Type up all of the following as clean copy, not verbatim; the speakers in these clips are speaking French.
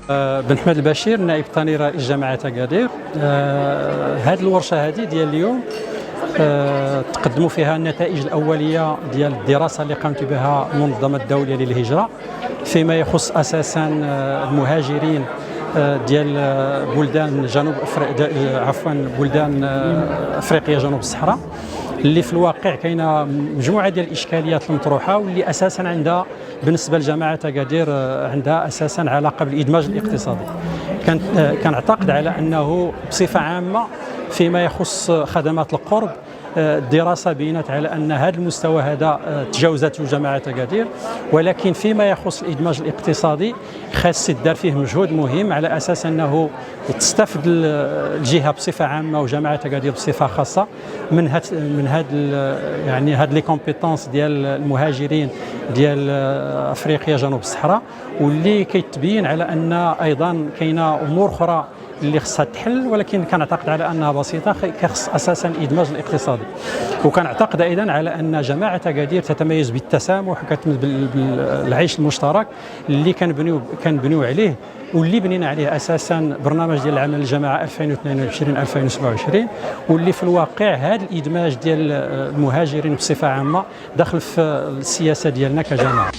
بن حماد البشير نائب ثاني رئيس جامعة أكادير. هذه الورشة هذه ديال اليوم تقدموا فيها النتائج الأولية ديال الدراسة اللي قامت بها المنظمة الدولية للهجرة فيما يخص أساسا المهاجرين ديال بلدان جنوب بلدان أفريقيا جنوب الصحراء، اللي في الواقع كاينه مجموعه ديال الاشكاليات المطروحه واللي اساسا عندها بالنسبه لجامعه اكادير عندها اساسا علاقه بالادماج الاقتصادي. كنعتقد على انه بصفه عامه فيما يخص خدمات القرب الدراسه بينت على ان هذا المستوى هذا تجاوزته جامعه اكادير، ولكن فيما يخص الادماج الاقتصادي خاص يدار فيه مجهود مهم على اساس انه تستفد الجهه بصفه عامه وجامعه اكادير بصفه خاصه من هاد يعني هاد لي كومبيتونس ديال المهاجرين ديال افريقيا جنوب الصحراء، واللي كيتبين على ان ايضا كاينه امور اخرى اللي خصها تحل، ولكن كنعتقد على انها بسيطه كخص اساسا الادماج الاقتصادي. وكنعتقد ايضا على ان جماعه اكادير تتميز بالتسامح بالعيش المشترك اللي كنبنيو عليه واللي بنينا عليه اساسا برنامج ديال العمل الجماعه 2022-2027، واللي في الواقع هذا الادماج ديال المهاجرين بصفه عامه داخل في السياسه ديالنا كجماعه.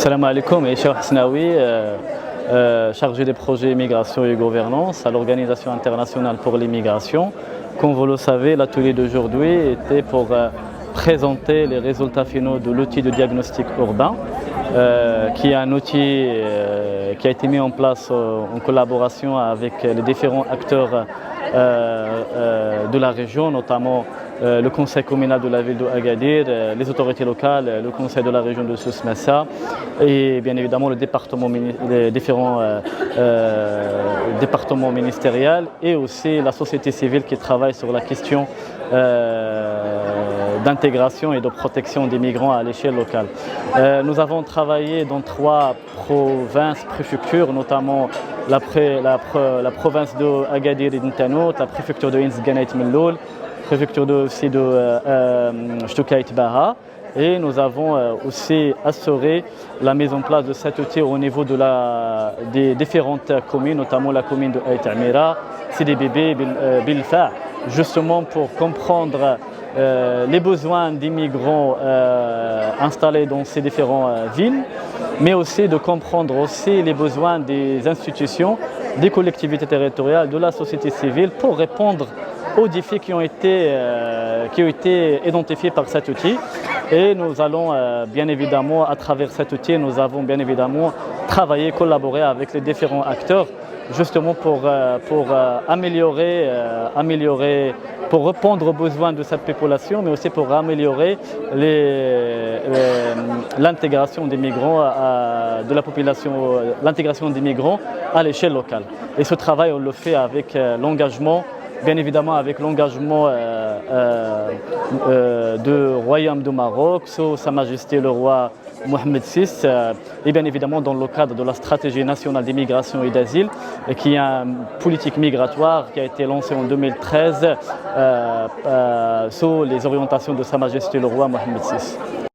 Salam alaikum, et Cheikh Hasnaoui, chargé des projets migration et gouvernance à l'Organisation internationale pour l'immigration. Comme vous le savez, l'atelier d'aujourd'hui était pour présenter les résultats finaux de l'outil de diagnostic urbain, qui est un outil qui a été mis en place en collaboration avec les différents acteurs de la région, notamment le conseil communal de la ville d'Agadir, les autorités locales, le conseil de la région de Souss-Massa et bien évidemment les différents départements ministériels et aussi la société civile qui travaille sur la question d'intégration et de protection des migrants à l'échelle locale. Nous avons travaillé dans 3 provinces, préfectures, notamment la province de Agadir et d'Intanout, la préfecture de Inzganait Melloul, préfecture aussi de Ch'toukait Baha, et nous avons aussi assuré la mise en place de cet outil au niveau des différentes communes, notamment la commune de Ait Amira, Sidi Bibi, Bilfa, justement pour comprendre les besoins des migrants installés dans ces différentes villes, mais aussi de comprendre aussi les besoins des institutions, des collectivités territoriales, de la société civile pour répondre aux défis qui ont été identifiés par cet outil. Et nous allons bien évidemment, à travers cet outil, nous avons bien évidemment travaillé, collaboré avec les différents acteurs justement pour améliorer, pour répondre aux besoins de cette population, mais aussi pour améliorer l'intégration des migrants, de la population, l'intégration des migrants à l'échelle locale. Et ce travail, on le fait avec l'engagement, bien évidemment avec l'engagement du Royaume du Maroc, sous Sa Majesté le roi Mohamed VI, et bien évidemment dans le cadre de la stratégie nationale d'immigration et d'asile, qui est une politique migratoire qui a été lancée en 2013 sous les orientations de Sa Majesté le roi Mohamed VI.